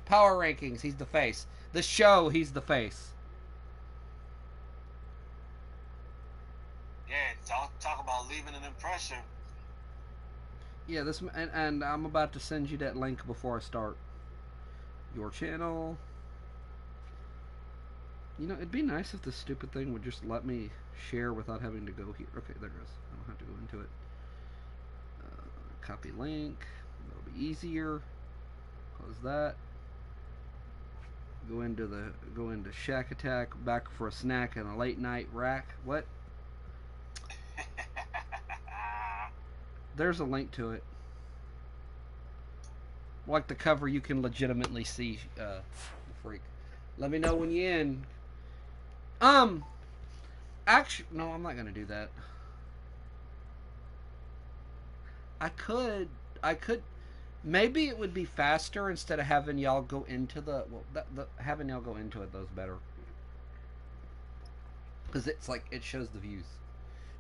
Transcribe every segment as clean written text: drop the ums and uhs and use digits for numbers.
Power rankings, he's the face. The show, he's the face. Yeah, talk about leaving an impression. Yeah, this and I'm about to send you that link before I start. Your channel. You know, it'd be nice if this stupid thing would just let me share without having to go here. Okay, there it goes. I don't have to go into it. Copy link. That'll be easier. Close that. Go into Shack Attack. Back for a snack and a late night rack. What? There's a link to it. Like the cover, you can legitimately see the freak. Let me know when you're in. Actually, no, I'm not gonna do that. I could. Maybe it would be faster instead of having y'all go into the. Well, having y'all go into it, though, is better. Because it's like, it shows the views.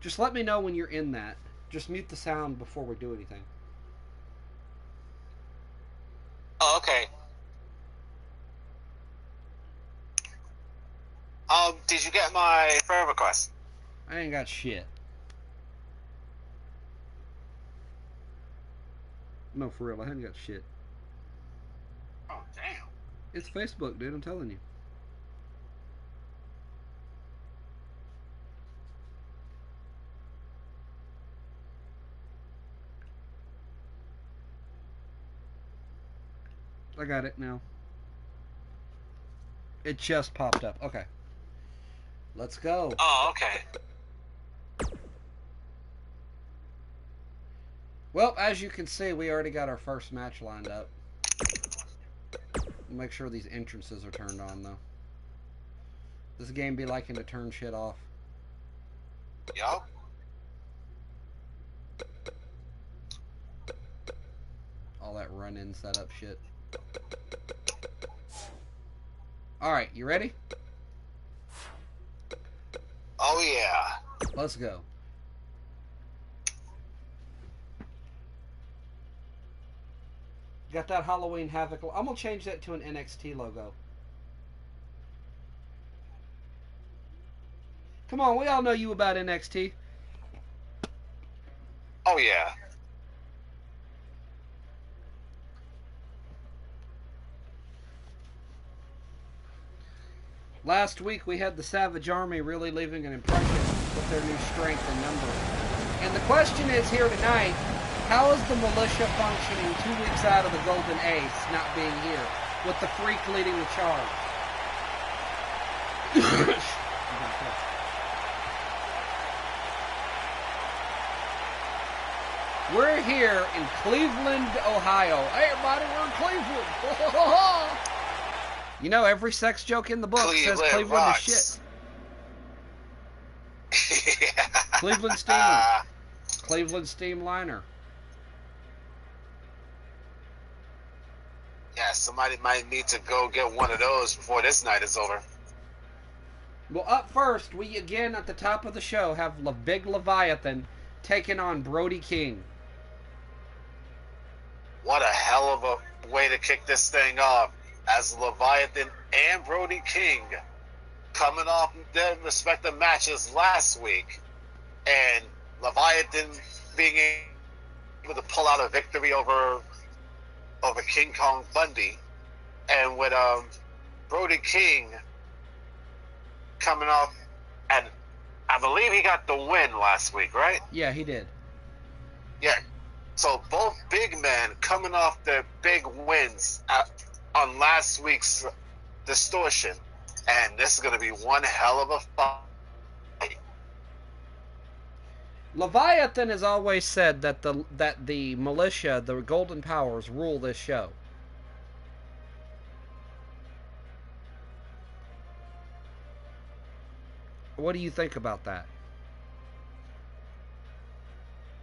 Just let me know when you're in that. Just mute the sound before we do anything. Oh, okay. Did you get my friend request? I ain't got shit. No, for real, I haven't got shit. Oh, damn. It's Facebook, dude, I'm telling you. I got it now. It just popped up. Okay. Let's go. Oh, okay. Well, as you can see, we already got our first match lined up. Make sure these entrances are turned on, though. This game be liking to turn shit off. Yup. All that run-in setup shit. Alright, you ready? Oh, yeah. Let's go. Got that Halloween Havoc. I'm going to change that to an NXT logo. Come on, we all know you about NXT. Oh, yeah. Last week we had the Savage Army really leaving an impression with their new strength and numbers. And the question is here tonight, how is the militia functioning 2 weeks out of the Golden Ace not being here, with the freak leading the charge? We're here in Cleveland, Ohio. Hey everybody, we're in Cleveland. You know, every sex joke in the book says Cleveland rocks. is shit. Yeah. Cleveland Steamer. Cleveland Steamliner. Yeah, somebody might need to go get one of those before this night is over. Well, up first, we again at the top of the show have Big Leviathan taking on Brody King. What a hell of a way to kick this thing off, as Leviathan and Brody King coming off their respective matches last week, and Leviathan being able to pull out a victory over King Kong Bundy, and with Brody King coming off, and I believe he got the win last week, right? Yeah, he did. Yeah. So both big men coming off their big wins on last week's Distortion, and this is going to be one hell of a fight. Leviathan has always said that the militia, the Golden Powers, rule this show. What do you think about that?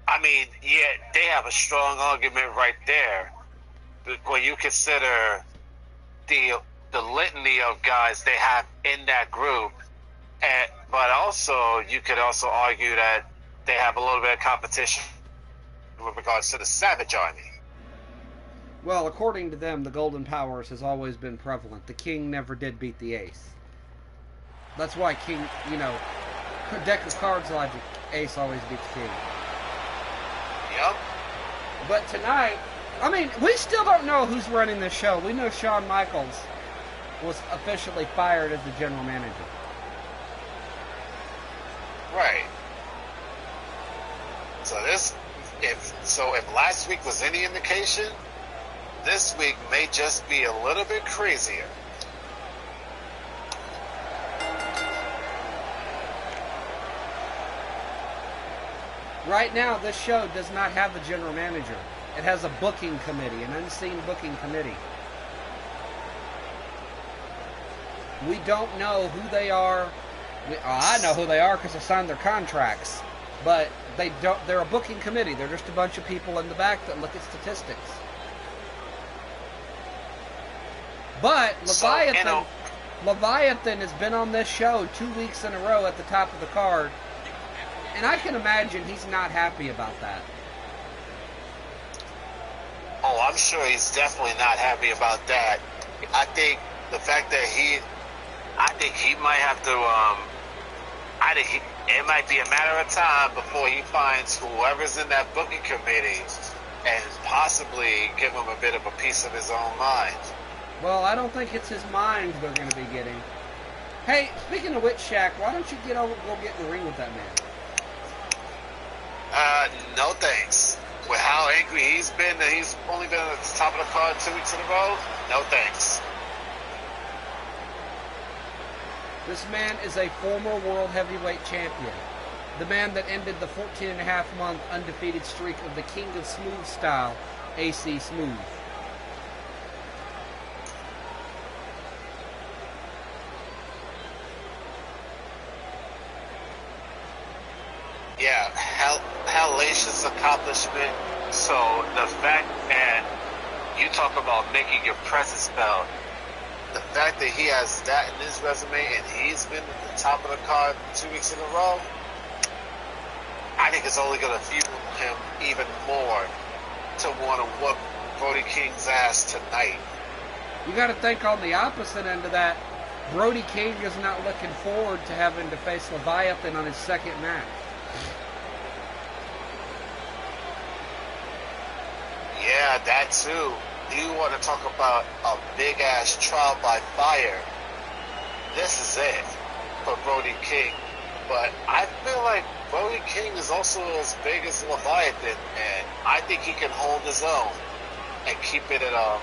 I mean, yeah, they have a strong argument right there. When you consider the litany of guys they have in that group, but also you could also argue that they have a little bit of competition with regards to the Savage Army. Well, according to them, the Golden Powers has always been prevalent. The King never did beat the Ace. That's why King, deck of cards logic, Ace always beats King. Yep. But tonight, I mean, we still don't know who's running this show. We know Shawn Michaels was officially fired as the general manager. Right. So if last week was any indication, this week may just be a little bit crazier. Right now, this show does not have a general manager. It has a booking committee, an unseen booking committee. We don't know who they are. I know who they are because I signed their contracts. But they don't. They're a booking committee. They're just a bunch of people in the back that look at statistics. But Leviathan has been on this show 2 weeks in a row at the top of the card. And I can imagine he's not happy about that. Oh, I'm sure he's definitely not happy about that. I think the fact that he might have to, it might be a matter of time before he finds whoever's in that booking committee and possibly give him a bit of a piece of his own mind. Well, I don't think it's his mind they're going to be getting. Hey, speaking of which, Shaq, why don't you go get in the ring with that man? No thanks. With how angry he's been that he's only been at the top of the card 2 weeks in a row, no thanks. This man is a former world heavyweight champion. The man that ended the 14.5-month undefeated streak of the King of Smooth style, AC Smooth. Yeah, hellacious accomplishment. So the fact, and you talk about making your presence felt, the fact that he has that in his resume and he's been at the top of the card 2 weeks in a row, I think it's only going to fuel him even more to want to whoop Brody King's ass tonight. You got to think on the opposite end of that, Brody King is not looking forward to having to face Leviathan on his second match. Yeah, that too. You want to talk about a big-ass trial by fire. This is it for Brody King. But I feel like Brody King is also as big as Leviathan, and I think he can hold his own and keep it at a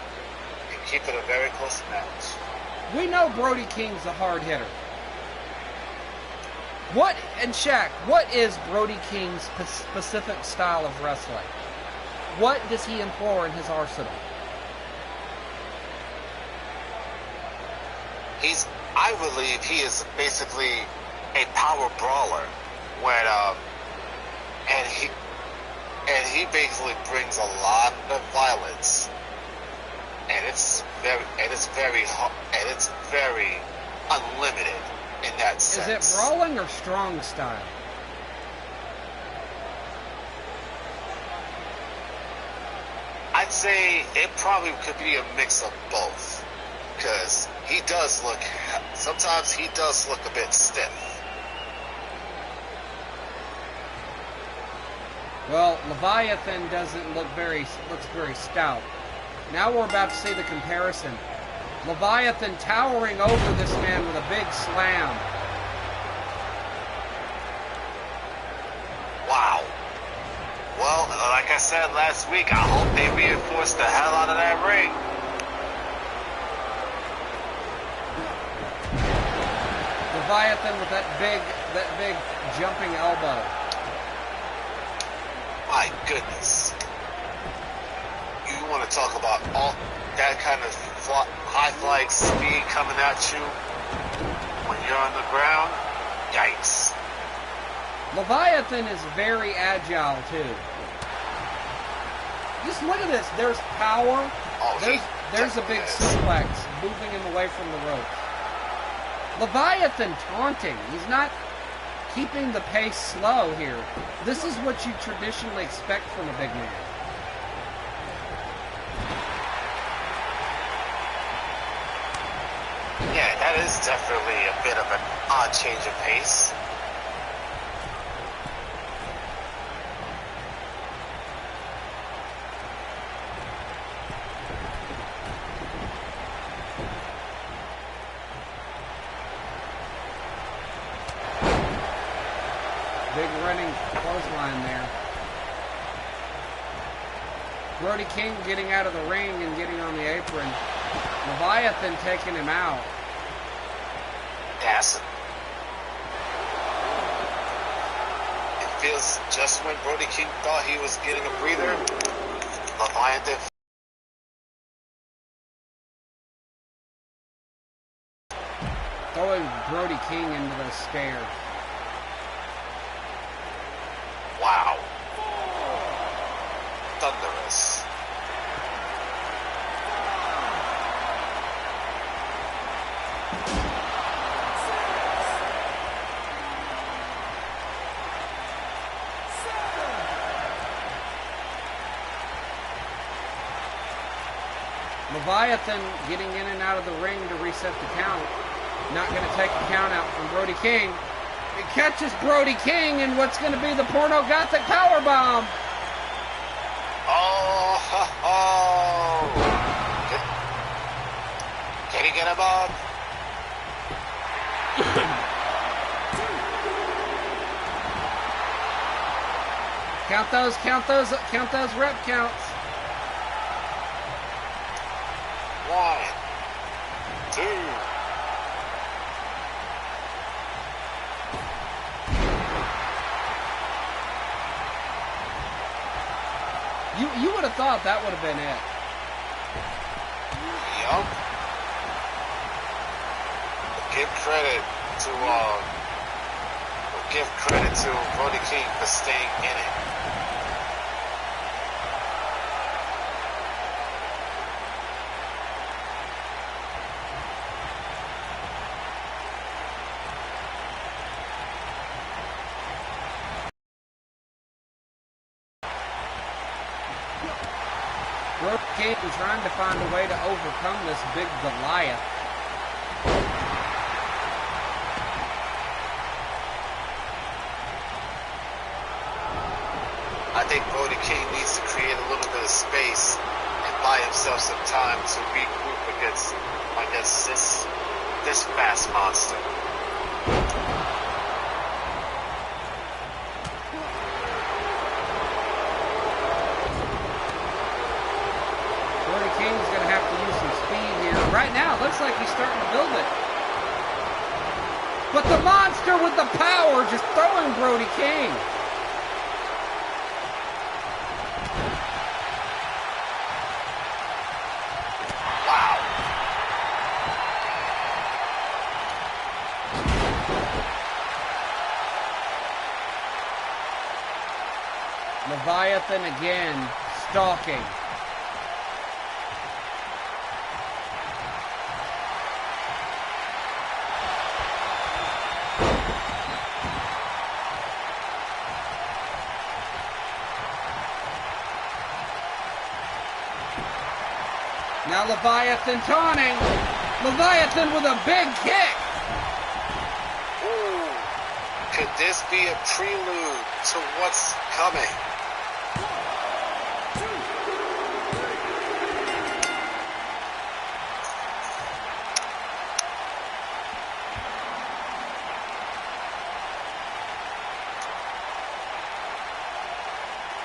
very close match. We know Brody King's a hard hitter. Shaq, what is Brody King's specific style of wrestling? What does he employ in his arsenal? I believe he is basically a power brawler, and he basically brings a lot of violence, and it's very unlimited in that sense. Is it brawling or strong style? I'd say it probably could be a mix of both, because sometimes he does look a bit stiff. Well, Leviathan looks very stout. Now we're about to see the comparison. Leviathan towering over this man with a big slam. Wow. Well, like I said last week, I hope they reinforce the hell out of that ring. Leviathan with that big jumping elbow. My goodness. You want to talk about all that kind of high-flying speed coming at you when you're on the ground? Yikes. Leviathan is very agile, too. Just look at this. There's power. There's a big suplex moving him away from the ropes. Leviathan taunting. He's not keeping the pace slow here. This is what you traditionally expect from a big man. Yeah, that is definitely a bit of an odd change of pace. Big running clothesline there. Brody King getting out of the ring and getting on the apron. Leviathan taking him out. Yes. It feels just when Brody King thought he was getting a breather, Leviathan throwing Brody King into the stairs. Wow. Thunderous. Leviathan getting in and out of the ring to reset the count. Not going to take the count out from Brody King. It catches Brody King in what's going to be the pornographic powerbomb. Oh, ho, ho. Can he get him up? Count those rep counts. 1, 2. You would have thought that would have been it. Yup. Give credit to Brody King for staying in it. Brody King trying to find a way to overcome this big Goliath. I think Brody King needs to create a little bit of space and buy himself some time to regroup against this fast monster. Brody King's going to have to use some speed here. Right now, it looks like he's starting to build it. But the monster with the power just throwing Brody King. Wow. Leviathan again, stalking. Now Leviathan taunting. Leviathan with a big kick. Ooh. Could this be a prelude to what's coming?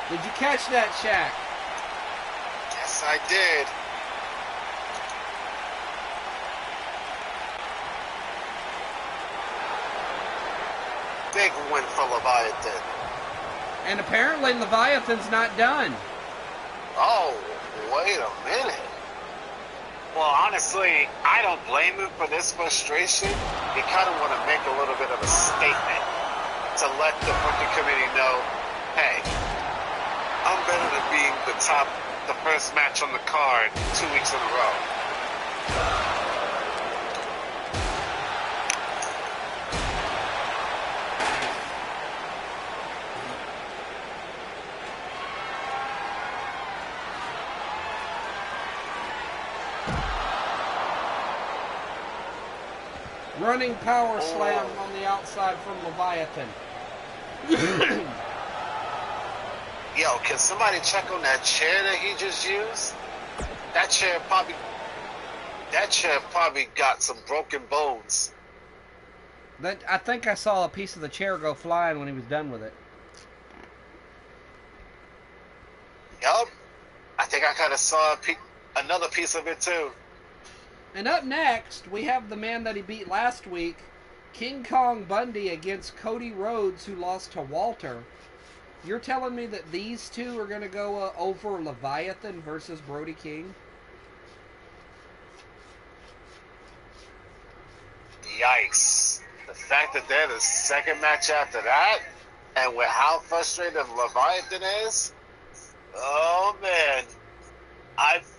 Did you catch that, Shaq? Yes, I did. Big win for Leviathan. And apparently Leviathan's not done. Oh, wait a minute. Well, honestly, I don't blame him for this frustration. He kind of want to make a little bit of a statement to let the booking committee know, hey, I'm better than being the first match on the card 2 weeks in a row. Running power slam on the outside from Leviathan. Yo, can somebody check on that chair that he just used? That chair probably got some broken bones. I think I saw a piece of the chair go flying when he was done with it. Yup. I think I kind of saw another piece of it too. And up next, we have the man that he beat last week, King Kong Bundy against Cody Rhodes, who lost to Walter. You're telling me that these two are going to go over Leviathan versus Brody King? Yikes. The fact that they're the second match after that, and with how frustrated Leviathan is, oh man.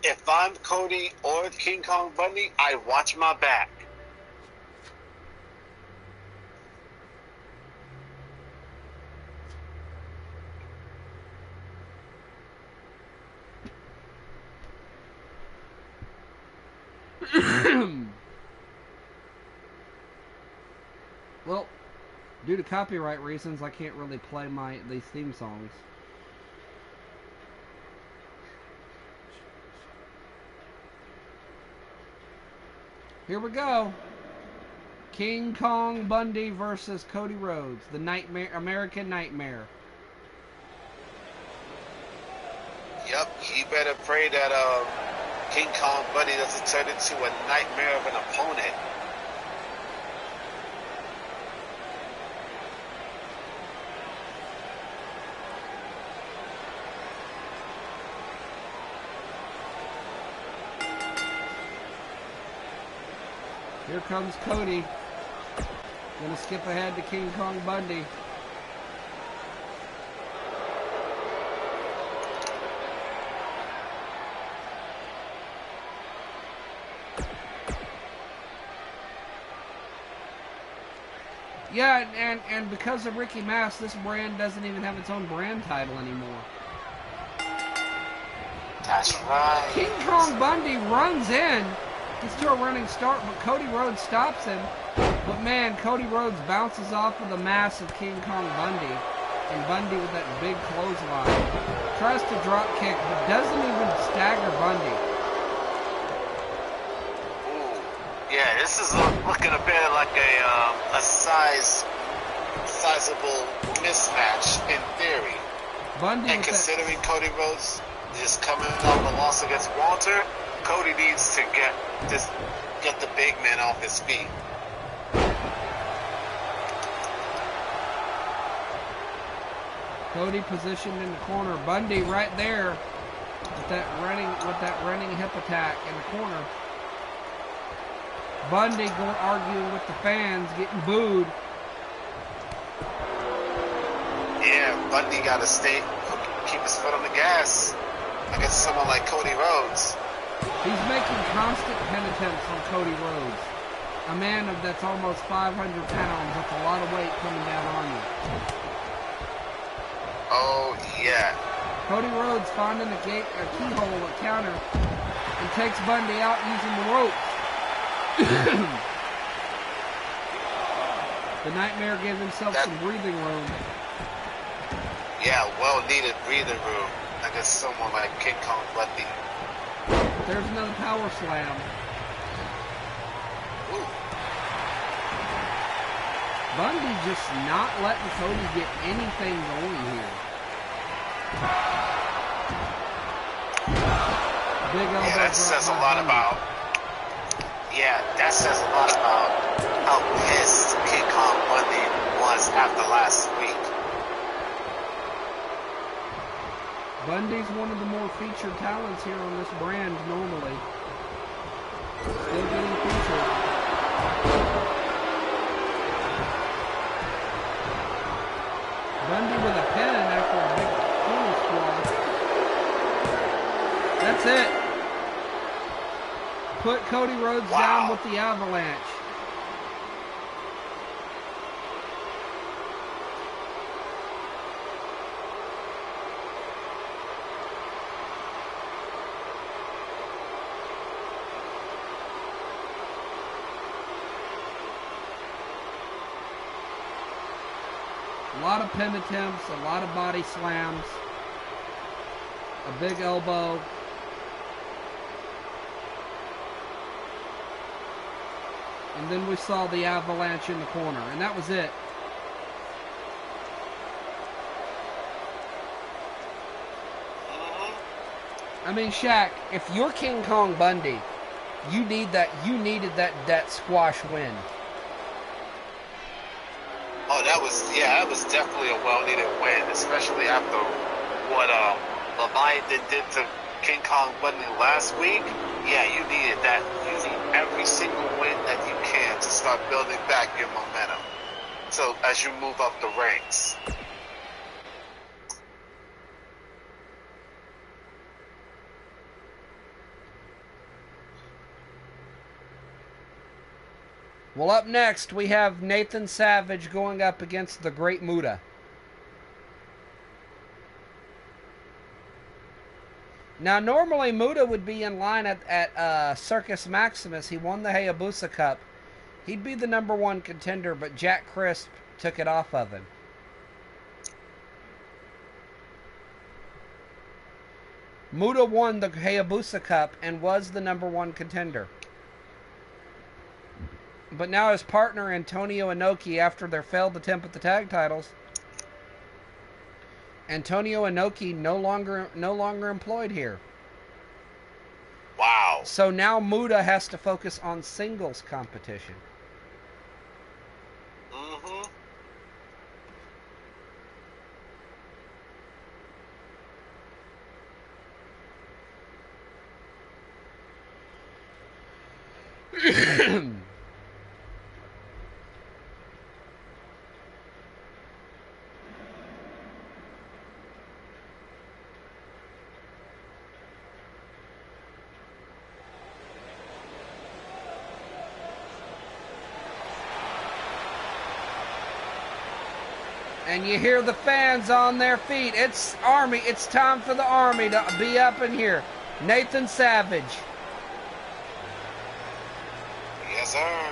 If I'm Cody or King Kong Bundy, I watch my back. Well, due to copyright reasons, I can't really play these theme songs. Here we go. King Kong Bundy versus Cody Rhodes, the American Nightmare. Yep, he better pray that King Kong Bundy doesn't turn into a nightmare of an opponent. Here comes Cody. Gonna skip ahead to King Kong Bundy. Yeah, and because of Ricky Mass, this brand doesn't even have its own brand title anymore. That's right. King Kong Bundy runs in. Gets to a running start, but Cody Rhodes stops him. But man, Cody Rhodes bounces off of the mass of King Kong Bundy. And Bundy with that big clothesline. Tries to drop kick, but doesn't even stagger Bundy. Ooh. Yeah, this is looking a bit like a sizable mismatch in theory. Bundy and considering Cody Rhodes is coming off a loss against Walter, Cody needs to get the big man off his feet. Cody positioned in the corner. Bundy right there with that running hip attack in the corner. Bundy going arguing with the fans, getting booed. Yeah, Bundy got to keep his foot on the gas against someone like Cody Rhodes. He's making constant penitence on Cody Rhodes, a man that's almost 500 pounds. That's a lot of weight coming down on you. Oh yeah. Cody Rhodes finding a keyhole, a counter, and takes Bundy out using the ropes. The Nightmare gave himself some breathing room. Yeah, well-needed breathing room against someone like King Kong Bundy. There's another power slam. Ooh. Bundy just not letting Cody get anything going here. Big elbow. Yeah, that says a lot about. Yeah, that says a lot about how pissed King Kong Bundy was after last week. Bundy's one of the more featured talents here on this brand normally. Still getting featured. Bundy with a pin after a big corner squash. That's it. Put Cody Rhodes down with the avalanche. A lot of pin attempts, a lot of body slams, a big elbow. And then we saw the avalanche in the corner, and that was it. I mean, Shaq, if you're King Kong Bundy, you needed that squash win. Oh, that was definitely a well-needed win, especially after what Leviathan did to King Kong Bundy last week. Yeah, you needed that. You need every single win that you can to start building back your momentum. So as you move up the ranks. Well, up next, we have Nathan Savage going up against the Great Muta. Now, normally Muta would be in line at Circus Maximus. He won the Hayabusa Cup. He'd be the #1 contender, but Jack Crisp took it off of him. Muta won the Hayabusa Cup and was the #1 contender. But now his partner, Antonio Inoki, after their failed attempt at the tag titles, Antonio Inoki no longer employed here. Wow. So now Muta has to focus on singles competition. And you hear the fans on their feet. It's Army. It's time for the Army to be up in here. Nathan Savage. Yes, sir.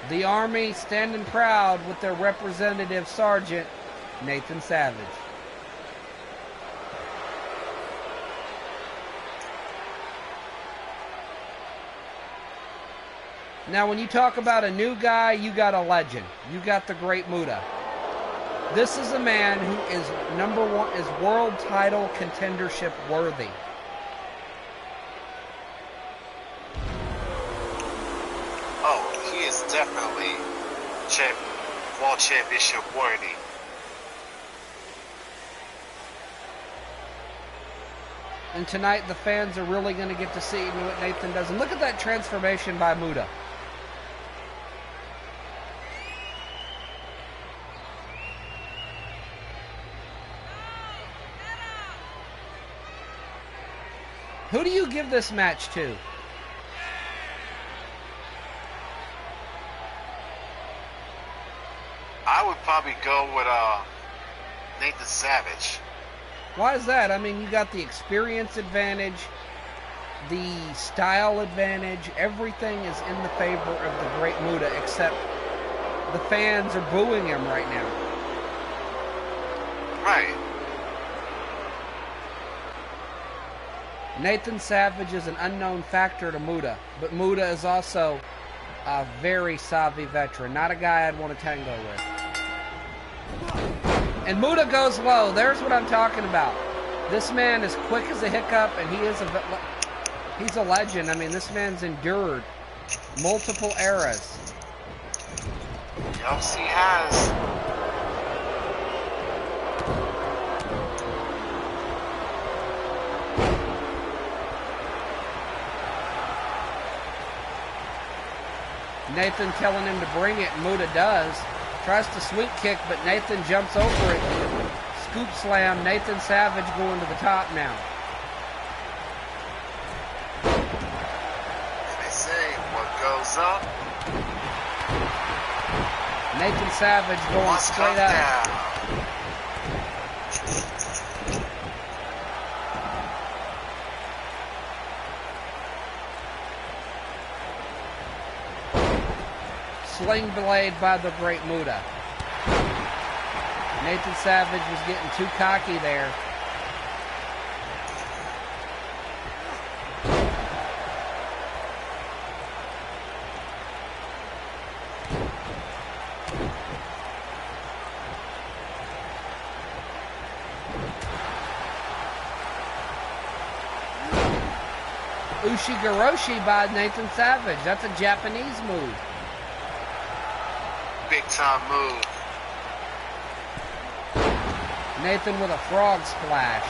The Army standing proud with their representative sergeant, Nathan Savage. Now, when you talk about a new guy, you got a legend. You got the Great Muta. This is a man who is #1, is world title contendership worthy. Definitely world championship worthy. And tonight the fans are really going to get to see what Nathan does. And look at that transformation by Muta. Who do you give this match to? I would probably go with Nathan Savage. Why is that? I mean, you got the experience advantage, the style advantage. Everything is in the favor of the Great Muta, except the fans are booing him right now. Right. Nathan Savage is an unknown factor to Muta, but Muta is also a very savvy veteran. Not a guy I'd want to tango with. And Muta goes low. There's what I'm talking about. This man is quick as a hiccup, and he's a legend. I mean, this man's endured multiple eras. Yes, he has. Nathan telling him to bring it, and Muta does. Tries to sweep kick, but Nathan jumps over it. scoop slam. Nathan Savage going to the top now. They say what goes up Nathan Savage going must straight come up. down. Sling blade by the Great Muta. Nathan Savage was getting too cocky there. Ushigoroshi by Nathan Savage. That's a Japanese move. Big time move. Nathan with a frog splash.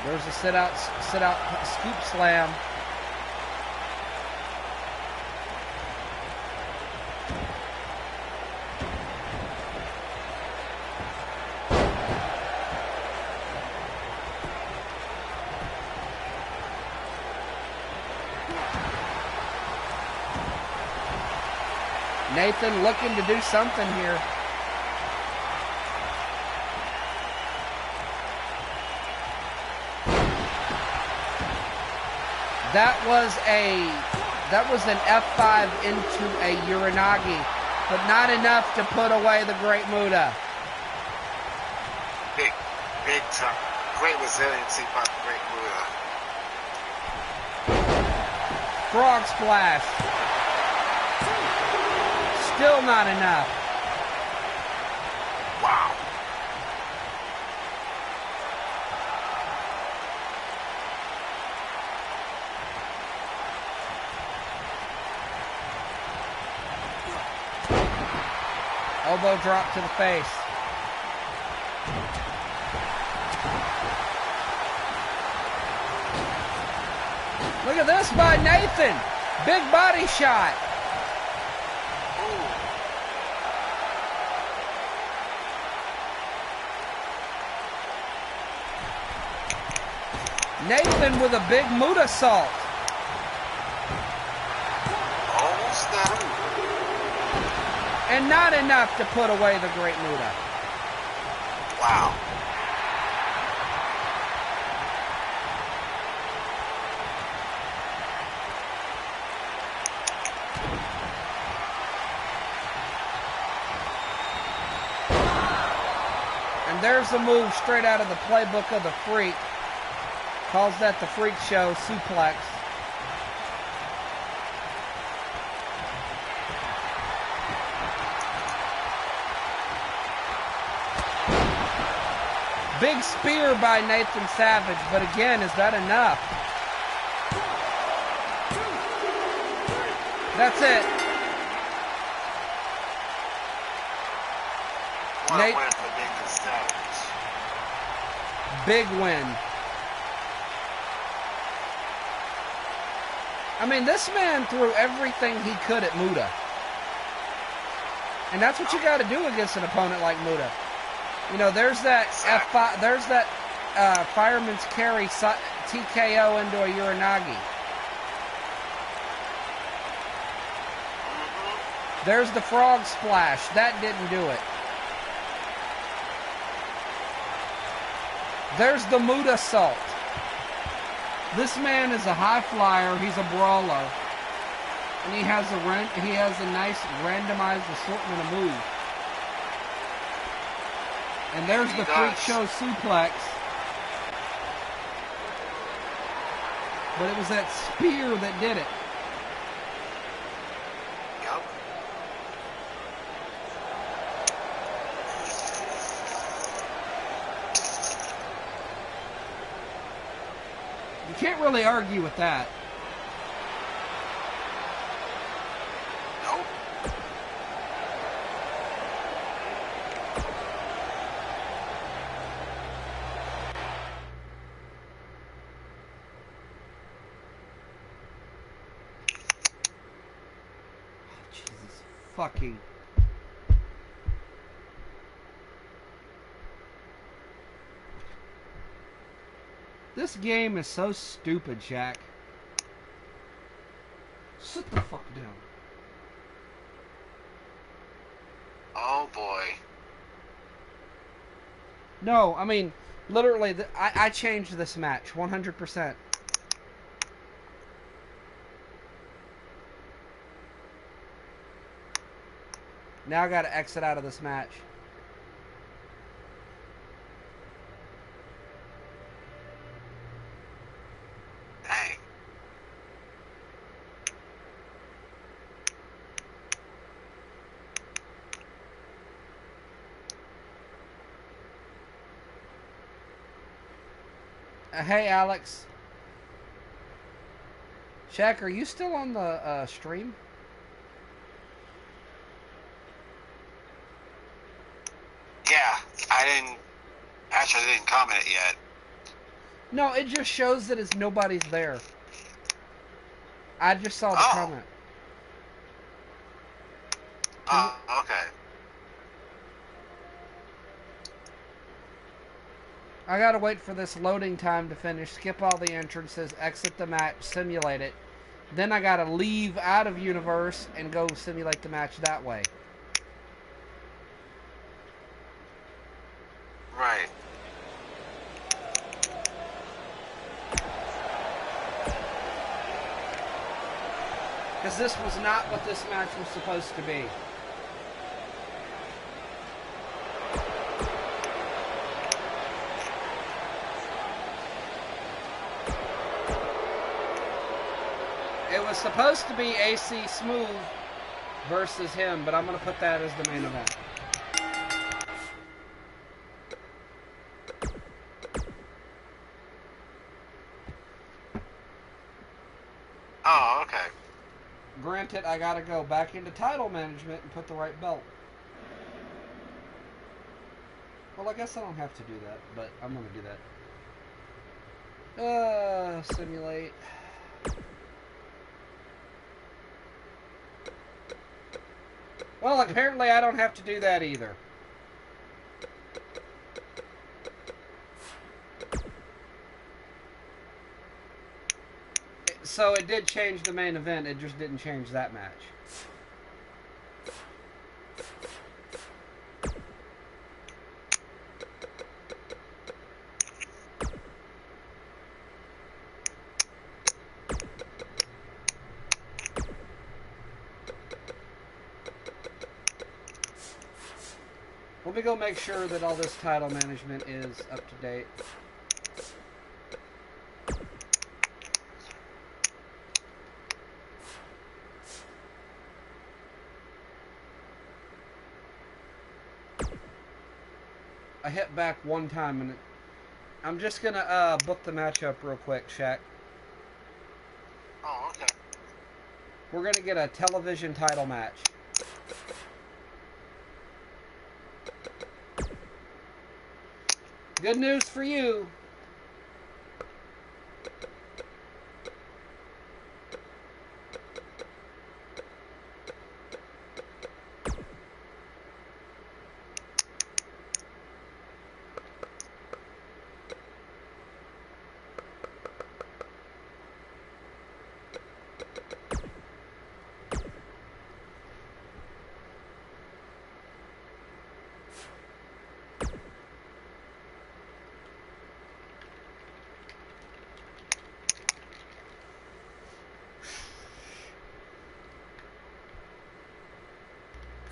There's a sit out scoop slam. Nathan looking to do something here. That was an F5 into a Uranagi, but not enough to put away the Great Muta. Big time. Great resiliency by the Great Muta. Frog splash. Still not enough. Wow. Elbow drop to the face. Look at this by Nathan. Big body shot. Nathan with a big Muta salt. Almost done. And not enough to put away the Great Muta. Wow. And there's the move straight out of the playbook of the Freak. Calls that the Freak Show suplex. Big spear by Nathan Savage, but again, is that enough? That's it. What a win for Nathan Savage. Big win. I mean, this man threw everything he could at Muta. And that's what you got to do against an opponent like Muta. You know, there's that F5, there's that fireman's carry TKO into a Uranagi. There's the frog splash. That didn't do it. There's the Muta salt. This man is a high flyer. He's a brawler, and he has a nice randomized assortment of moves. And there's the Freak Show suplex. But it was that spear that did it. Yep. You can't really argue with that. Nope. fucking... This game is so stupid, Jack. Sit the fuck down. Oh boy. No, I mean, literally, I changed this match 100%. Now I gotta exit out of this match. Dang. Hey, Alex. Shaq, are you still on the stream? Yeah, I didn't comment it yet. No, it just shows that it's nobody's there. I just saw the comment. Oh, okay. I gotta wait for this loading time to finish, skip all the entrances, exit the match, simulate it. Then I gotta leave out of Universe and go simulate the match that way. Right. Because this was not what this match was supposed to be. It was supposed to be AC Smooth versus him, but I'm going to put that as the main event. Oh, okay. Granted, I got to go back into title management and put the right belt. Well, I guess I don't have to do that, but I'm going to do that. Simulate. Well, apparently I don't have to do that either. So it did change the main event, it just didn't change that match. Let me go make sure that all this title management is up to date. I hit back one time and I'm just gonna book the match up real quick, Shaq. Oh, okay. We're gonna get a television title match. Good news for you.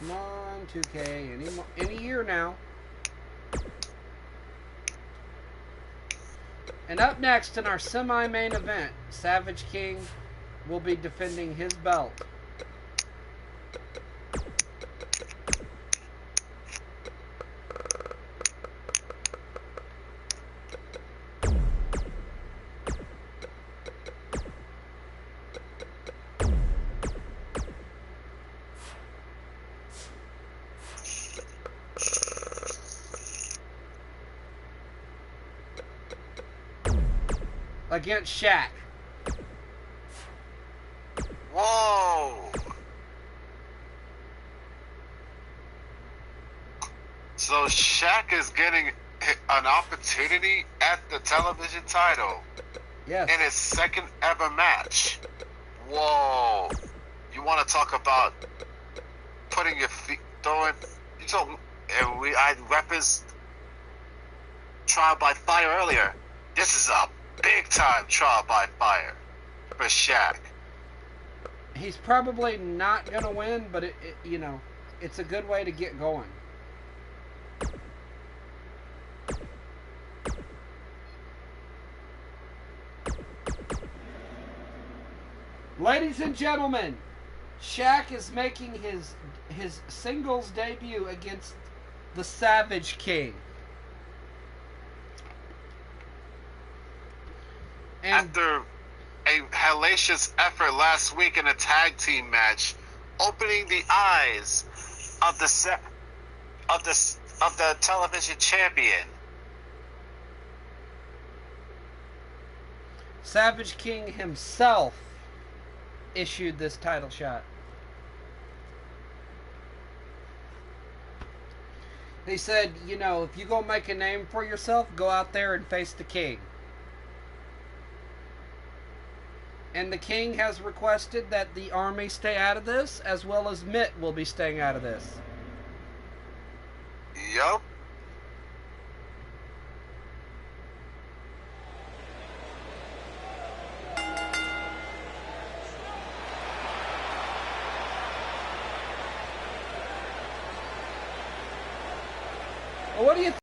Come on, 2K, any year now. And up next in our semi-main event, Savage King will be defending his belt. Against Shaq. Whoa! So Shaq is getting an opportunity at the television title Yes. in his second ever match. Whoa! You want to talk about putting your feet, throwing? You told me, and I referenced trial by fire earlier. This is a big time trial by fire for Shaq. He's probably not going to win, but you know, it's a good way to get going. Ladies and gentlemen, Shaq is making his singles debut against the Savage King. And After a hellacious effort last week in a tag team match, opening the eyes of the television champion, Savage King himself issued this title shot. He said, you know, if you're going to make a name for yourself, go out there and face the King. And the King has requested that the Army stay out of this, as well as Mitt will be staying out of this. Yup. Well, what do you think?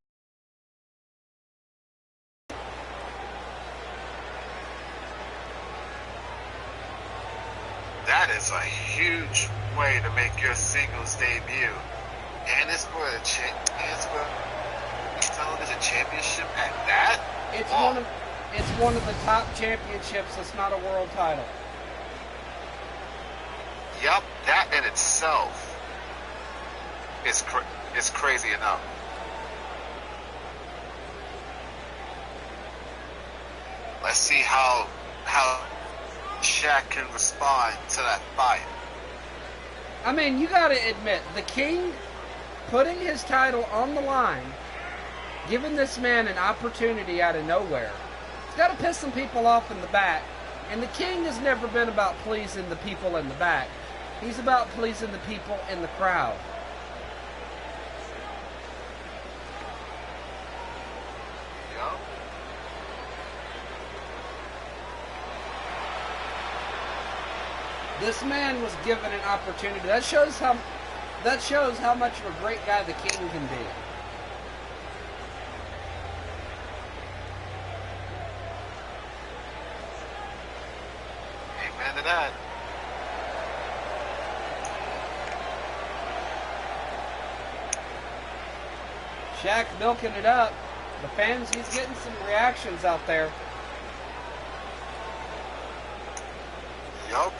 That is a huge way to make your singles debut, and it's for a television championship at that. It's one of the top championships. It's not a world title. Yup, that in itself is crazy enough. Let's see how Shaq can respond to that fight. I mean, you got to admit, the King putting his title on the line, giving this man an opportunity out of nowhere, it's got to piss some people off in the back. And the King has never been about pleasing the people in the back. He's about pleasing the people in the crowd. Yup. This man was given an opportunity. That shows how much of a great guy the King can be. Amen to that. Shaq milking it up. The fans, he's getting some reactions out there. Yup.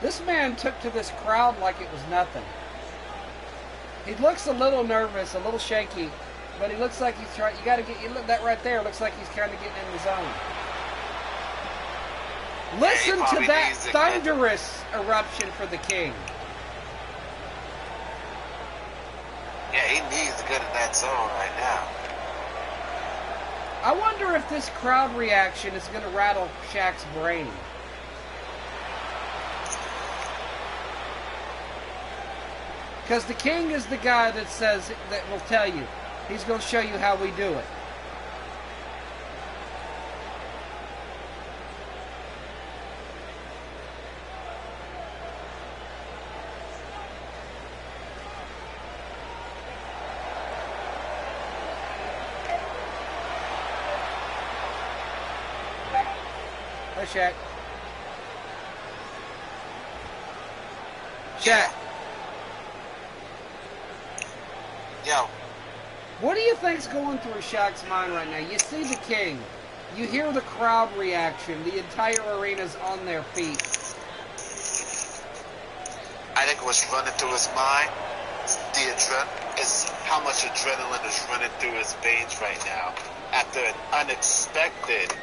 This man took to this crowd like it was nothing. He looks a little nervous, a little shaky, but he looks like he's trying. You look that right there. Looks like he's kind of getting in the zone. Listen to that thunderous eruption for the King. Yeah, he needs to get in that zone right now. I wonder if this crowd reaction is going to rattle Shaq's brain. Because the King is the guy that will tell you. He's going to show you how we do it. Hi, Shaq. Shaq. Yo. What do you think's going through Shaq's mind right now? You see the King. You hear the crowd reaction. The entire arena's on their feet. I think what's running through his mind is how much adrenaline is running through his veins right now after an unexpected,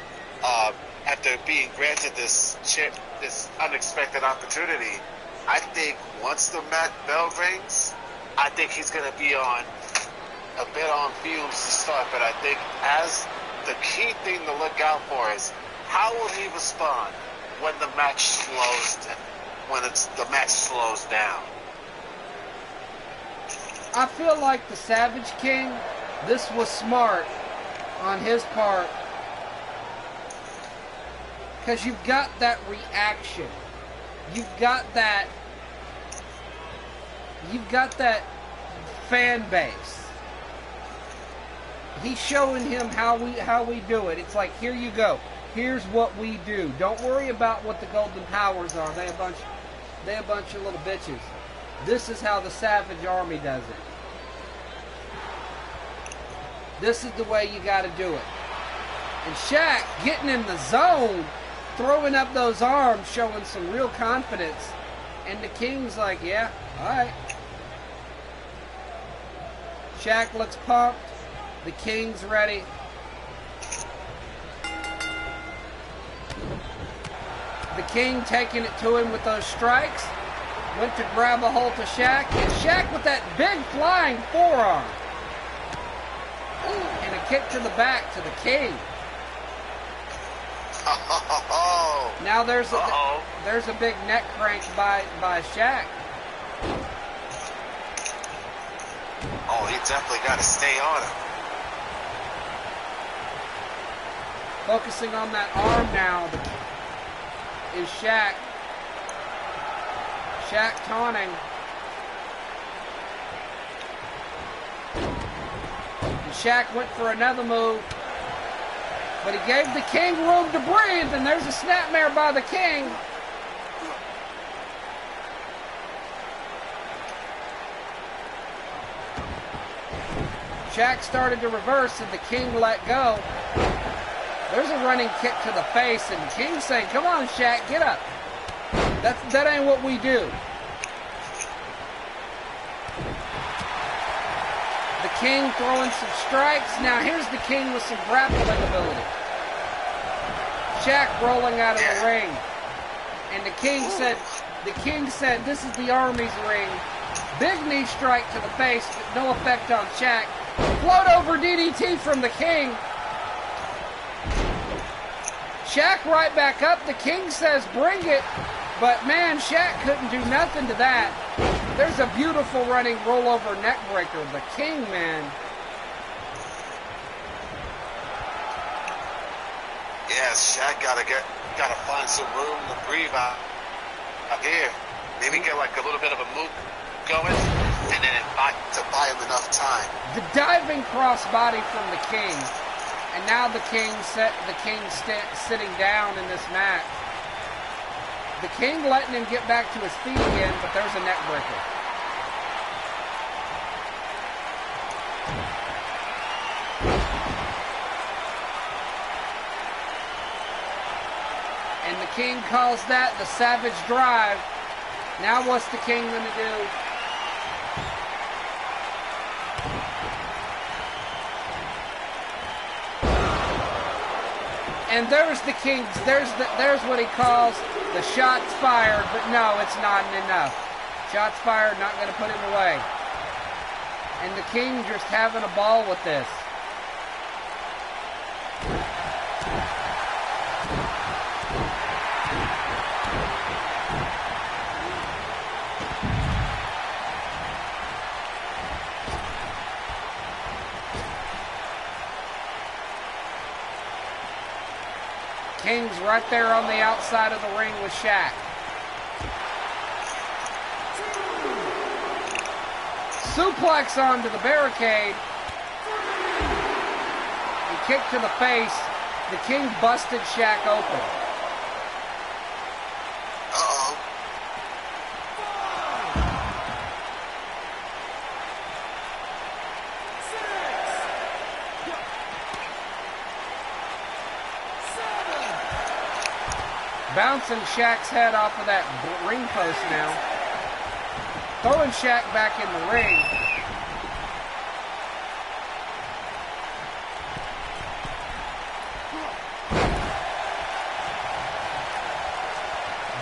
after being granted this unexpected opportunity. I think once the bell rings, I think he's going to be on a bit on fumes to start, but I think as the key thing to look out for is how will he respond when the match slows down, the match slows down. I feel like the Savage King, this was smart on his part, because you've got that reaction. You've got that fan base. He's showing him how we do it. It's like, here you go. Here's what we do. Don't worry about what the Golden Powers are. They a bunch of little bitches. This is how the Savage Army does it. This is the way you got to do it. And Shaq getting in the zone, throwing up those arms, showing some real confidence. And the King's like, yeah, all right. Shaq looks pumped. The King's ready. The King taking it to him with those strikes. Went to grab a hold of Shaq. And Shaq with that big flying forearm. And a kick to the back to the King. Now there's a big neck crank by Shaq. Oh, he definitely got to stay on him. Focusing on that arm now is Shaq. Shaq taunting. And Shaq went for another move. But he gave the King room to breathe, and there's a snapmare by the King. Shaq started to reverse, and the King let go. There's a running kick to the face, and the King's saying, come on, Shaq, get up. That ain't what we do. The King throwing some strikes. Now here's the King with some grappling ability. Shaq rolling out of the ring. And the King said, this is the Army's ring. Big knee strike to the face, but no effect on Shaq. Float over DDT from the King. Shaq right back up. The King says, bring it. But man, Shaq couldn't do nothing to that. There's a beautiful running rollover neck breaker. The King, man. Yes, Shaq gotta find some room to breathe out here. Maybe get like a little bit of a move going, and then to buy him enough time. The diving crossbody from the King, and now the King sitting down in this match. The King letting him get back to his feet again, but there's a neck breaker. And the King calls that the Savage Drive. Now what's the King going to do? And there's the King. There's what he calls the shots fired, but no, it's not enough. Shots fired, not going to put him away. And the King just having a ball with this. King's right there on the outside of the ring with Shaq. Suplex onto the barricade. And kick to the face. The King busted Shaq open. Uh-oh. Bouncing Shaq's head off of that ring post now. Throwing Shaq back in the ring.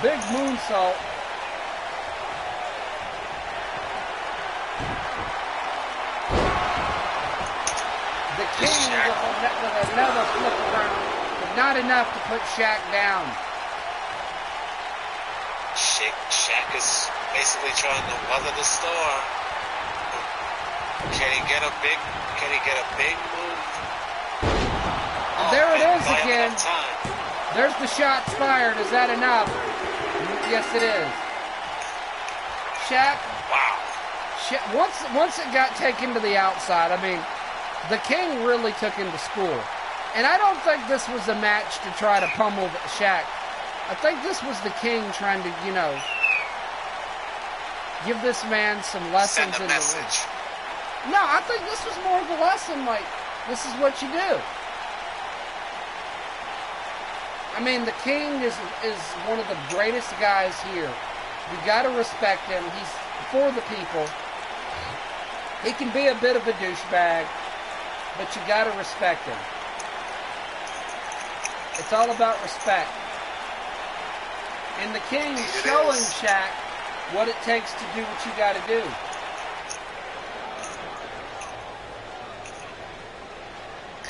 Big moonsault. The King with another flip around, but not enough to put Shaq down. Shaq is basically trying to weather the storm. Can he get a big move? And there it is again. There's the shots fired. Is that enough? Yes, it is. Shaq. Wow. Once it got taken to the outside, I mean, the King really took him to school. And I don't think this was a match to try to pummel Shaq. I think this was the King trying to, you know, give this man some lessons. Send a message. No, I think this was more of a lesson, like, this is what you do. I mean, the King is one of the greatest guys here. You got to respect him. He's for the people. He can be a bit of a douchebag, but you got to respect him. It's all about respect. And the King is showing Shaq what it takes to do what you got to do.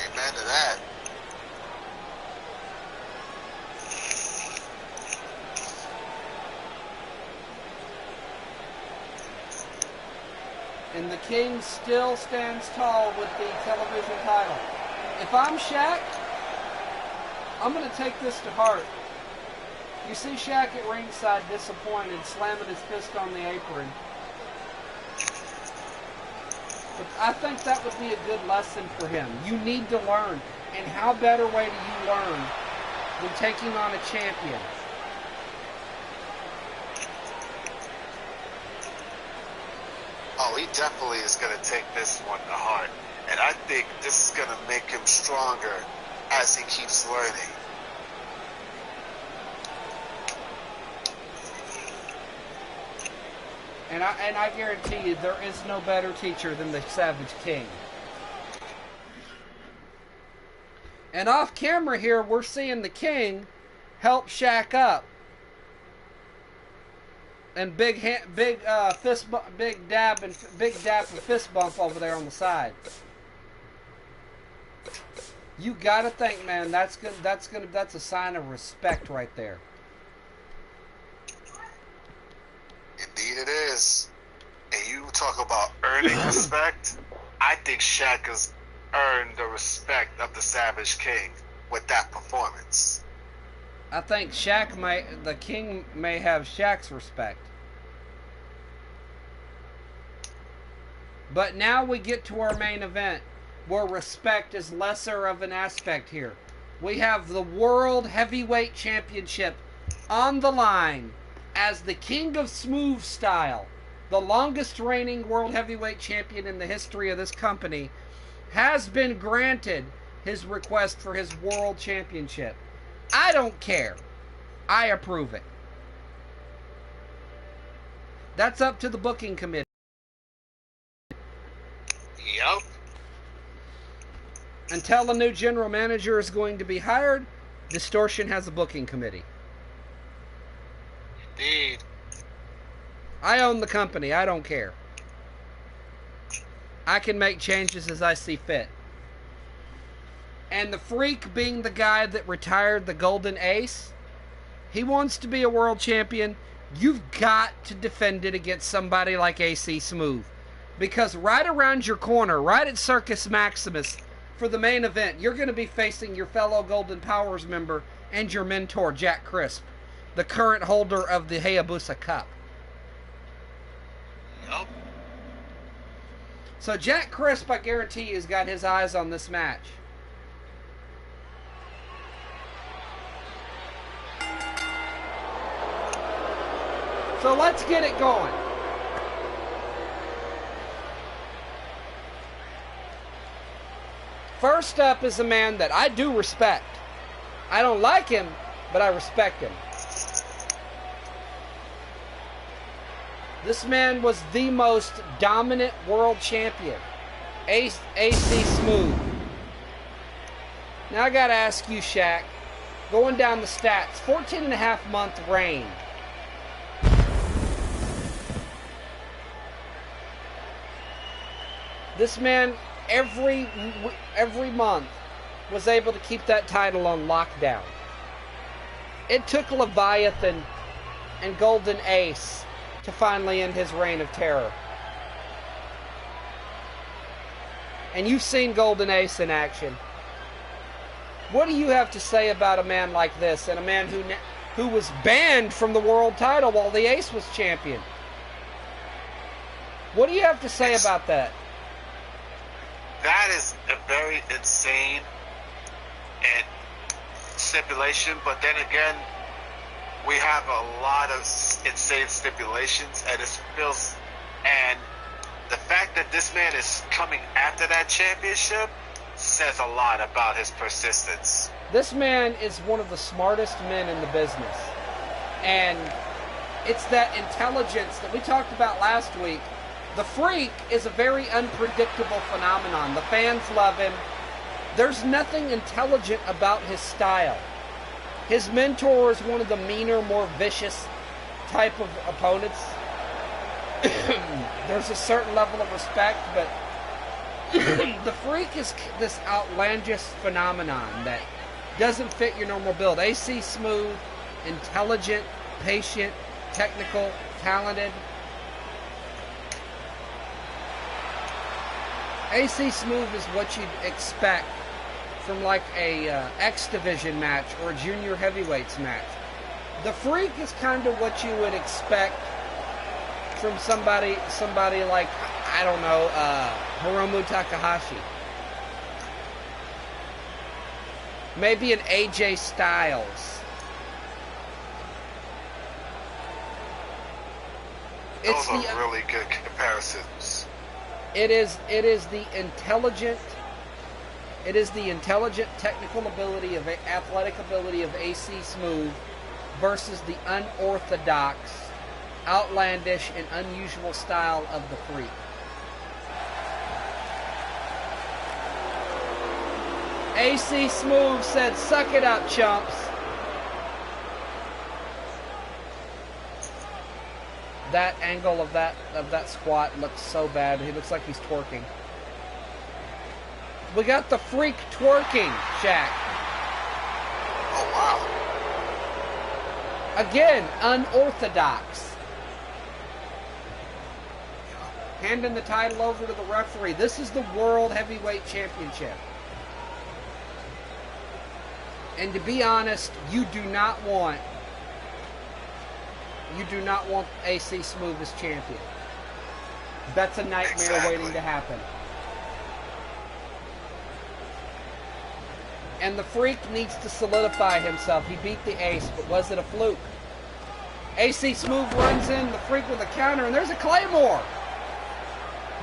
Amen to that. And the King still stands tall with the television title. If I'm Shaq, I'm going to take this to heart. You see Shaq at ringside disappointed, slamming his fist on the apron. But I think that would be a good lesson for him. You need to learn. And how better way do you learn than taking on a champion? Oh, he definitely is going to take this one to heart. And I think this is going to make him stronger as he keeps learning. And I guarantee you, there is no better teacher than the Savage King. And off camera here, we're seeing the King help Shaq up. And big dab and fist bump over there on the side. You gotta think, man, that's a sign of respect right there. Indeed it is. And you talk about earning respect. I think Shaq has earned the respect of the Savage King with that performance. I think the King may have Shaq's respect. But now we get to our main event, where respect is lesser of an aspect here. We have the World Heavyweight Championship on the line as the King of Smooth Style, the longest reigning World Heavyweight Champion in the history of this company, has been granted his request for his World Championship. I don't care. I approve it. That's up to the booking committee. Yep. Until a new general manager is going to be hired, Distortion has a booking committee. Indeed. I own the company. I don't care. I can make changes as I see fit. And the Freak, being the guy that retired the Golden Ace, he wants to be a world champion. You've got to defend it against somebody like AC Smooth. Because right around your corner, right at Circus Maximus, for the main event, you're going to be facing your fellow Golden Powers member and your mentor, Jack Crisp, the current holder of the Hayabusa Cup. Yep. So Jack Crisp, I guarantee you, has got his eyes on this match. So let's get it going. First up is a man that I do respect. I don't like him, but I respect him. This man was the most dominant world champion, AC Smooth. Now I gotta ask you, Shaq, going down the stats, 14.5-month reign. This man every month was able to keep that title on lockdown. It took Leviathan and Golden Ace to finally end his reign of terror. And you've seen Golden Ace in action. What do you have to say about a man like this, and a man who was banned from the world title while the Ace was champion? What do you have to say about that? That is a very insane and stipulation, but then again, we have a lot of insane stipulations, and it feels, and the fact that this man is coming after that championship says a lot about his persistence. This man is one of the smartest men in the business, and it's that intelligence that we talked about last week. The Freak is a very unpredictable phenomenon. The fans love him. There's nothing intelligent about his style. His mentor is one of the meaner, more vicious type of opponents. There's a certain level of respect, but the Freak is this outlandish phenomenon that doesn't fit your normal build. AC Smooth, intelligent, patient, technical, talented. AC Smooth is what you'd expect from like a X Division match or a junior heavyweights match. The Freak is kind of what you would expect from somebody like, I don't know, Hiromu Takahashi. Maybe an AJ Styles. Those are really good comparisons. It is the intelligent technical ability of athletic ability of AC Smooth versus the unorthodox, outlandish, and unusual style of the Freak. AC Smooth said, "Suck it up, chumps." That angle of that squat looks so bad. He looks like he's twerking. We got the Freak twerking, Shaq. Oh, wow. Again, unorthodox. Handing the title over to the referee. This is the World Heavyweight Championship. And to be honest, you do not want AC Smooth as champion. That's a nightmare waiting to happen. And the Freak needs to solidify himself. He beat the Ace, but was it a fluke? AC Smooth runs in, the Freak with a counter, and there's a Claymore.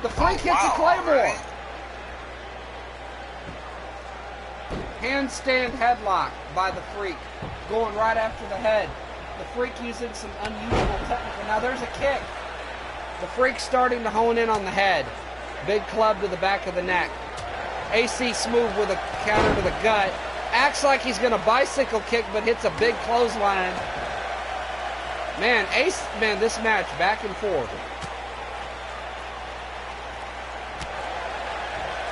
The Freak hits a Claymore. Handstand headlock by the Freak, going right after the head. The Freak using some unusual technical. Now there's a kick. The Freak's starting to hone in on the head. Big club to the back of the neck. AC Smooth with a counter to the gut. Acts like he's going to bicycle kick, but hits a big clothesline. Man, this match back and forth.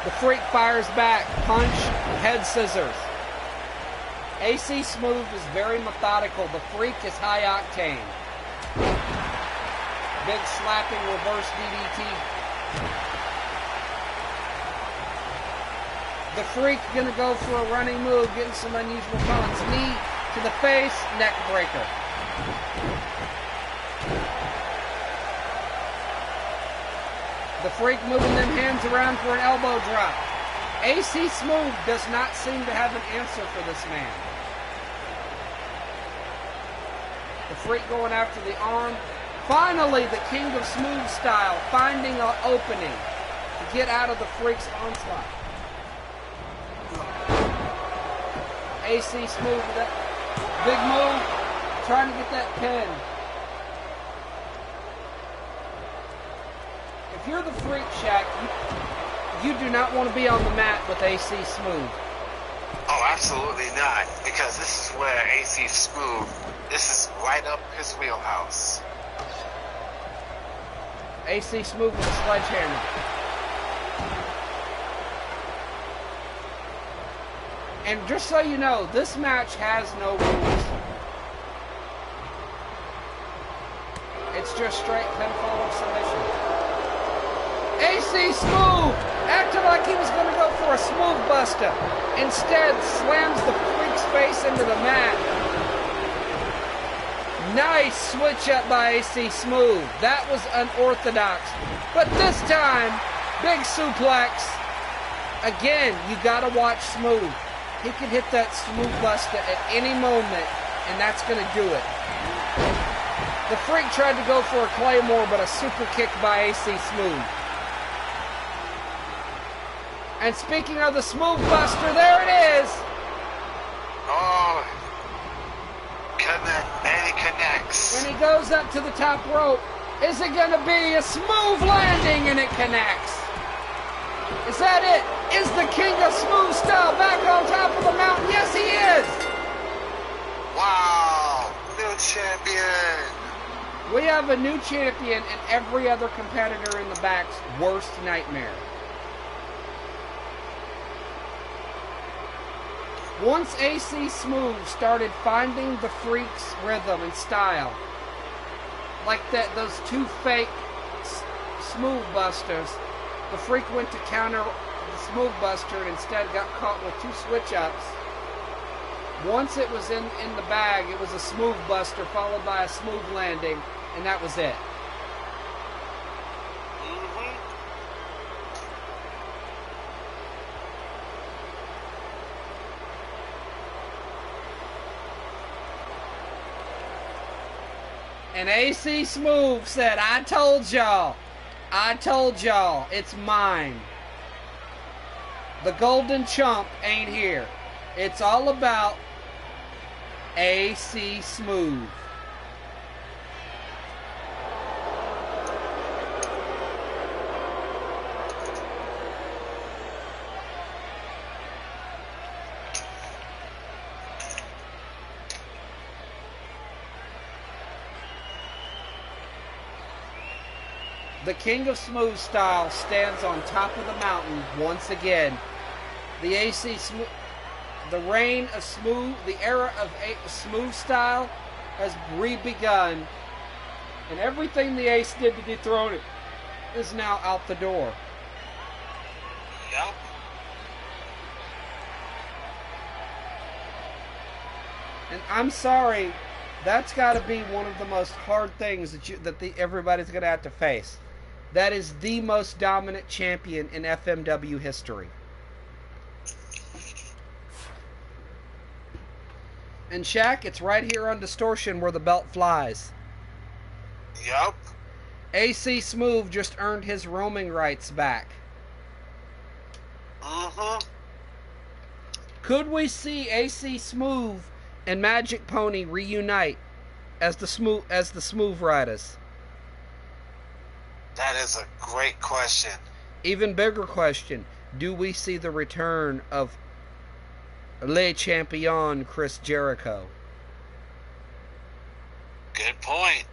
The Freak fires back. Punch, head scissors. AC Smooth is very methodical. The Freak is high octane. Big slapping reverse DDT. The Freak gonna go for a running move, getting some unusual taunts. Knee to the face, neck breaker. The Freak moving them hands around for an elbow drop. AC Smooth does not seem to have an answer for this man. The Freak going after the arm. Finally, the King of Smooth style finding an opening to get out of the Freak's onslaught. AC Smooth with that big move, trying to get that pin. If you're the Freak, Shaq, you do not want to be on the mat with AC Smooth. Oh, absolutely not. Because this is where AC Smooth, this is right up his wheelhouse. AC Smooth with a sledgehammer. And just so you know, this match has no rules. It's just straight pinfall or submission. AC Smooth acted like he was going to go for a smooth buster. Instead, slams the Freak's face into the mat. Nice switch up by AC Smooth. That was unorthodox. But this time, big suplex. Again, you got to watch Smooth. He can hit that smooth buster at any moment, and that's going to do it. The Freak tried to go for a Claymore, but a super kick by AC Smooth. And speaking of the smooth buster, there it is. Oh, and he connects. And he goes up to the top rope. Is it going to be a smooth landing? And it connects. Is that it? Is the King of Smooth Style back on top of the mountain? Yes, he is. Wow, new champion. We have a new champion and every other competitor in the back's worst nightmare. Once AC Smooth started finding the Freak's rhythm and style, like those two fake smooth busters, the Freak went to counter the smooth buster and instead got caught with two switch-ups. Once it was in the bag, it was a smooth buster followed by a smooth landing, and that was it. And AC Smooth said, I told y'all, it's mine. The Golden Chump ain't here. It's all about AC Smooth. The King of Smooth Style stands on top of the mountain once again. The the reign of Smooth, the era of Smooth Style has re-begun, and everything the Ace did to dethrone it is now out the door. Yep. And I'm sorry, that's got to be one of the most hard things that everybody's going to have to face. That is the most dominant champion in FMW history. And Shaq, it's right here on Distortion where the belt flies. Yep. AC Smooth just earned his roaming rights back. Could we see AC Smooth and Magic Pony reunite as the Smooth Riders? That is a great question. Even bigger question, do we see the return of Le Champion Chris Jericho? Good point.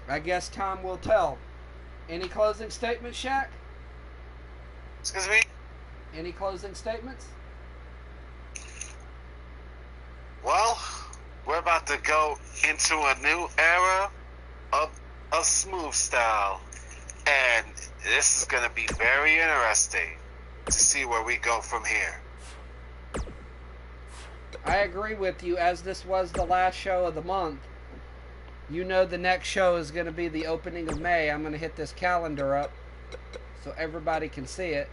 I guess time will tell. Any closing statements, Shaq? Excuse me? Any closing statements? Well, we're about to go into a new era of Smooth Style, and this is going to be very interesting to see where we go from here. I agree with you. As this was the last show of the month, you know the next show is going to be the opening of May. I'm going to hit this calendar up so everybody can see it.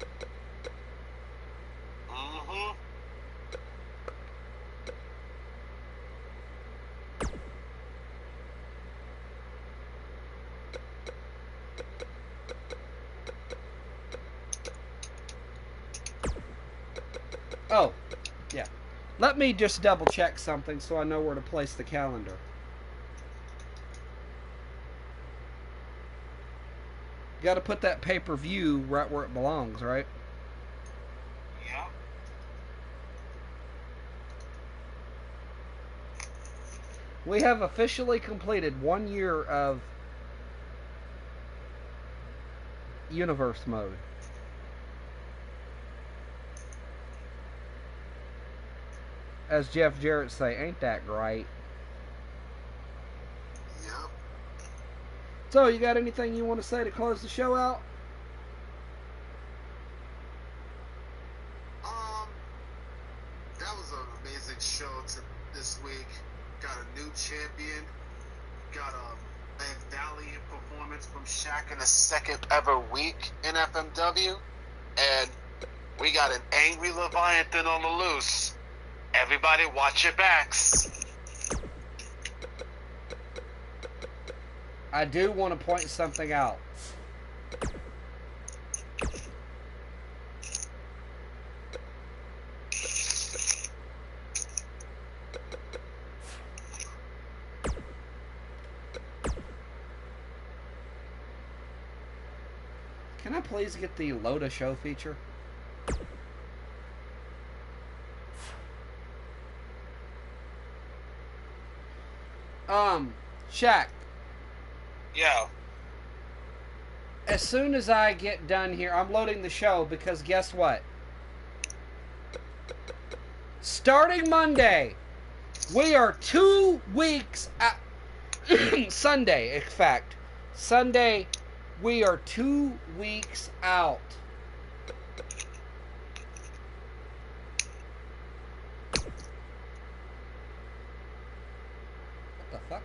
Oh, yeah. Let me just double check something so I know where to place the calendar. Got to put that pay-per-view right where it belongs, right? Yeah. We have officially completed 1 year of Universe mode. As Jeff Jarrett say, ain't that great? Yep. So, you got anything you want to say to close the show out? That was an amazing show this week. Got a new champion. Got a valiant performance from Shaq in the second ever week in FMW. And we got an angry Leviathan on the loose. Everybody watch your backs. I do want to point something out. Can I please get the Loda show feature? Shaq. Yeah. As soon as I get done here, I'm loading the show because guess what? Starting Monday, we are 2 weeks out. Sunday, in fact. Sunday, we are 2 weeks out. What the fuck?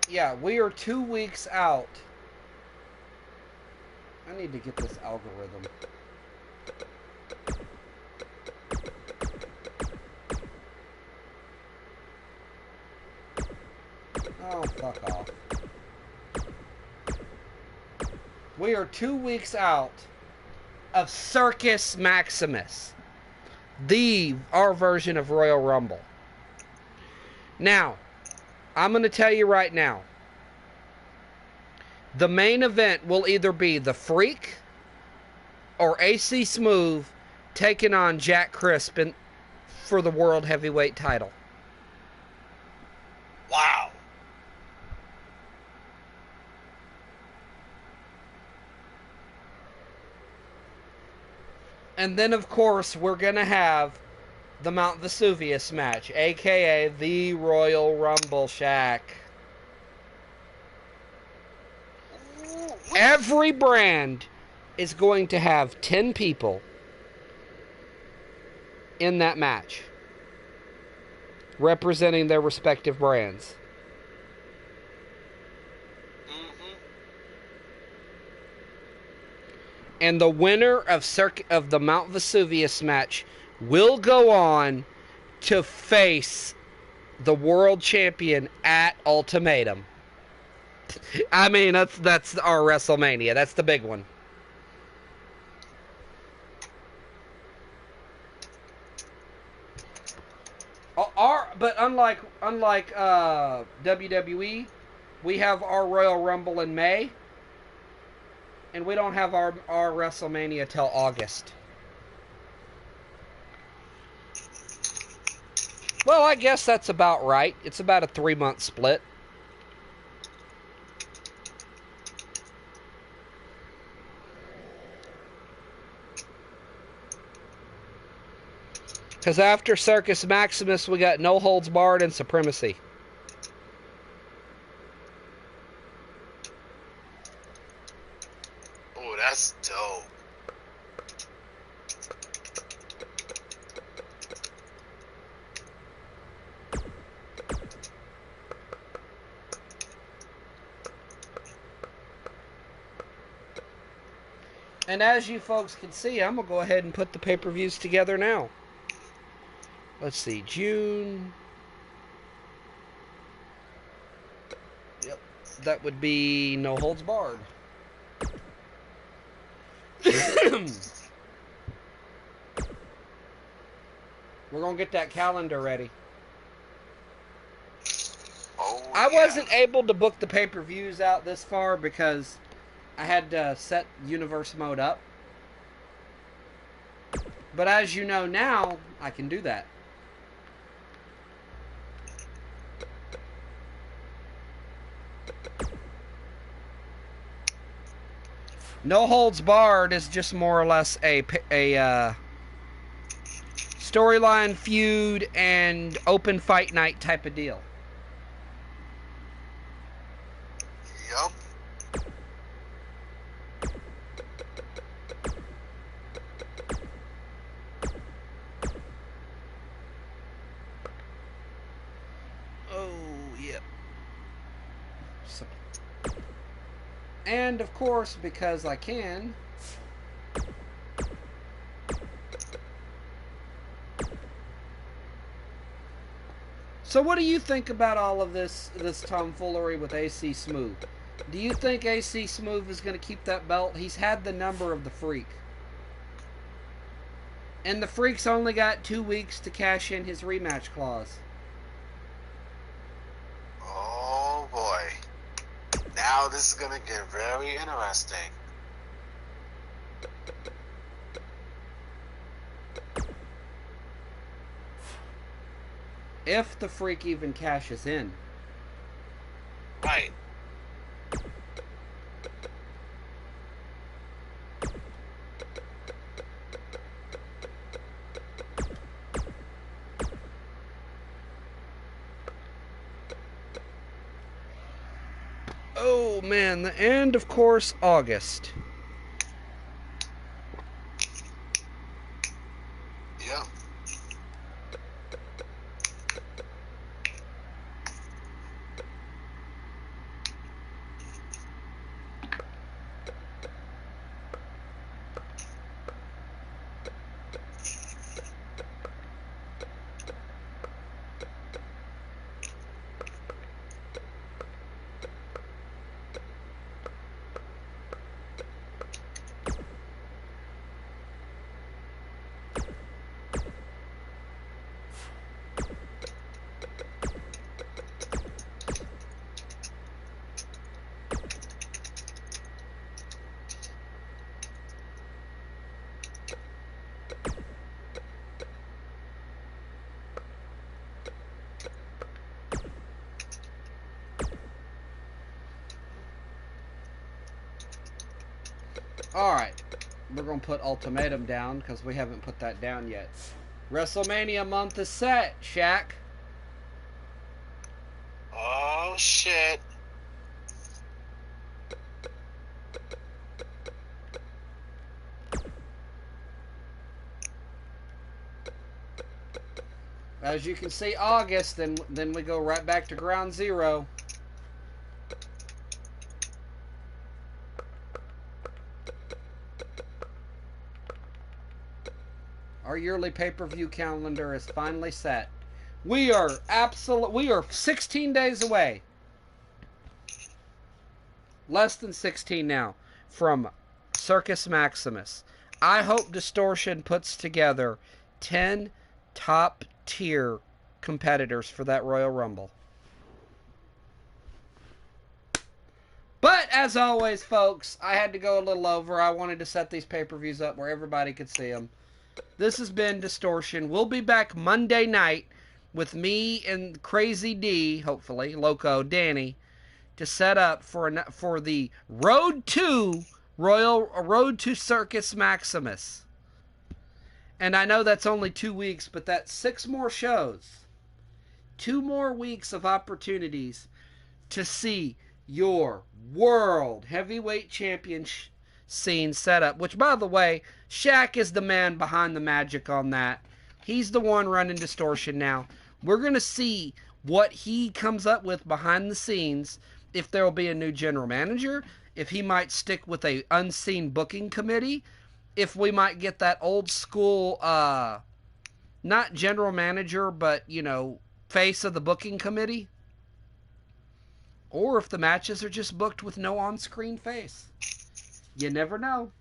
Yeah, we are 2 weeks out. I need to get this algorithm. Oh, fuck off. We are 2 weeks out of Circus Maximus, our version of Royal Rumble. Now, I'm going to tell you right now, the main event will either be The Freak or AC Smooth taking on Jack Crisp for the World Heavyweight title. Wow. And then, of course, we're going to have the Mount Vesuvius match, a.k.a. the Royal Rumble, Shaq. Every brand is going to have 10 people in that match representing their respective brands. And the winner of the Mount Vesuvius match will go on to face the world champion at Ultimatum. I mean, that's our WrestleMania. That's the big one. But unlike WWE, we have our Royal Rumble in May, and we don't have our WrestleMania till August. Well, I guess that's about right. It's about a 3-month split. Because after Circus Maximus, we got No Holds Barred and Supremacy. Oh, that's dope. And as you folks can see, I'm going to go ahead and put the pay-per-views together now. Let's see, June. Yep, that would be No Holds Barred. We're going to get that calendar ready. Oh, I wasn't able to book the pay-per-views out this far because I had to set universe mode up. But as you know now, I can do that. No Holds Barred is just more or less a storyline feud and open fight night type of deal. Yup. Oh, yep. So, and of course, because I can, so what do you think about all of this tomfoolery with AC Smooth? Do you think AC Smooth is going to keep that belt? He's had the number of the Freak. And the Freak's only got 2 weeks to cash in his rematch clause. Oh boy. Now this is going to get very interesting. If the Freak even cashes in. Right. Oh man, and of course August. Yep. Alright, we're going to put Ultimatum down because we haven't put that down yet. WrestleMania month is set, Shaq. Oh shit. As you can see, August, then we go right back to ground zero. Our yearly pay-per-view calendar is finally set. We are 16 days away. Less than 16 now from Circus Maximus. I hope Distortion puts together 10 top-tier competitors for that Royal Rumble. But, as always, folks, I had to go a little over. I wanted to set these pay-per-views up where everybody could see them. This has been Distortion. We'll be back Monday night with me and Crazy D, hopefully, Loco Danny, to set up for the Road to Circus Maximus. And I know that's only 2 weeks, but that's 6 more shows. 2 more weeks of opportunities to see your World Heavyweight Champion scene set up. Which, by the way, Shaq is the man behind the magic on that. He's the one running Distortion now. We're going to see what he comes up with behind the scenes. If there will be a new general manager, if he might stick with a unseen booking committee, if we might get that old school, not general manager, but, face of the booking committee. Or if the matches are just booked with no on-screen face. You never know.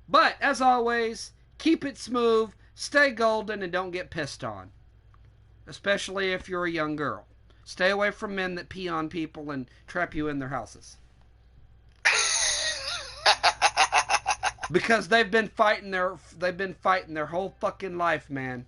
But, as always, keep it smooth, stay golden, and don't get pissed on. Especially if you're a young girl. Stay away from men that pee on people and trap you in their houses. Because they've been fighting their whole fucking life, man.